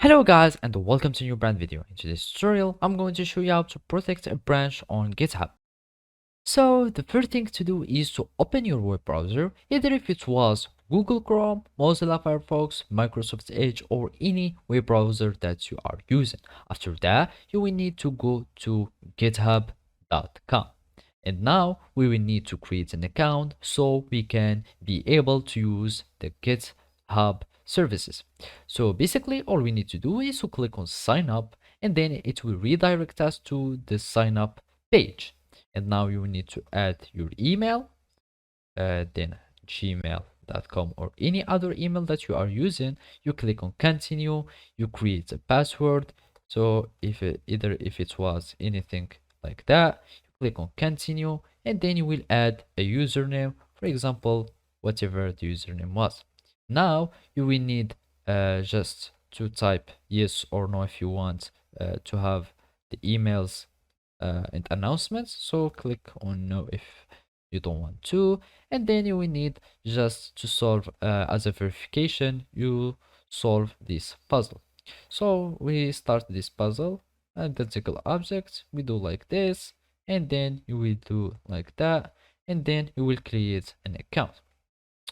Hello guys and welcome to a new brand video. In today's tutorial, I'm going to show you how to protect a branch on GitHub. So the first thing to do is to open your web browser, either if it was Google Chrome, Mozilla Firefox, Microsoft Edge or any web browser that you are using. After that, you will need to go to github.com. And now we will need to create an account so we can be able to use the GitHub services. So basically all we need to do is to click on sign up and then it will redirect us to the sign up page. And now you need to add your email, then gmail.com or any other email that you are using. You click on continue, you create a password. So if it was anything like that, you click on continue and then you will add a username, for example whatever the username was. Now you will need just to type yes or no if you want to have the emails and announcements. So click on no if you don't want to, and then you will need just to solve as a verification, you solve this puzzle. So we start this puzzle, identical objects, we do like this, and then you will do like that, and then you will create an account.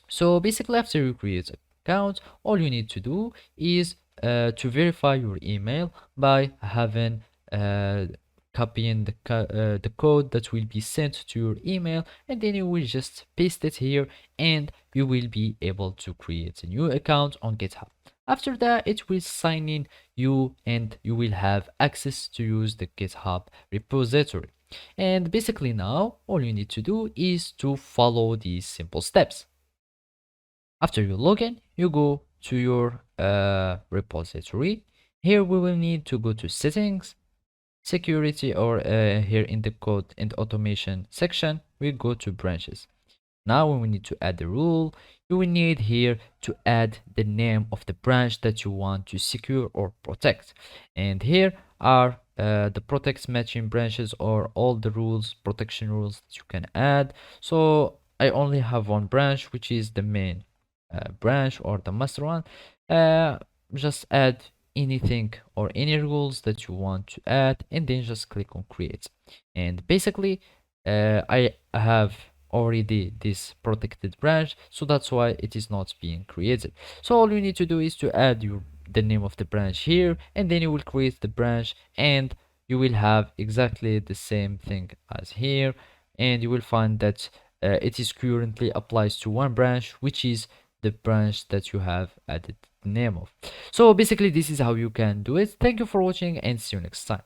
So basically after you create an account, all you need to do is to verify your email by having copying the code that will be sent to your email, and then you will just paste it here and you will be able to create a new account on GitHub. After that, it will sign in you and you will have access to use the GitHub repository. And basically now all you need to do is to follow these simple steps. After you log in, you go to your repository. Here we will need to go to settings, security, or here in the code and automation section, we go to branches. Now when we need to add the rule, you will need here to add the name of the branch that you want to secure or protect. And here are the protect matching branches or all the rules, protection rules that you can add. So I only have one branch, which is the main branch or the master one. Just add anything or any rules that you want to add and then just click on create. And basically I have already this protected branch, so that's why it is not being created. So all you need to do is to add the name of the branch here, and then you will create the branch and you will have exactly the same thing as here, and you will find that it is currently applies to one branch, which is the branch that you have added the name of. So basically this is how you can do it. Thank you for watching and see you next time.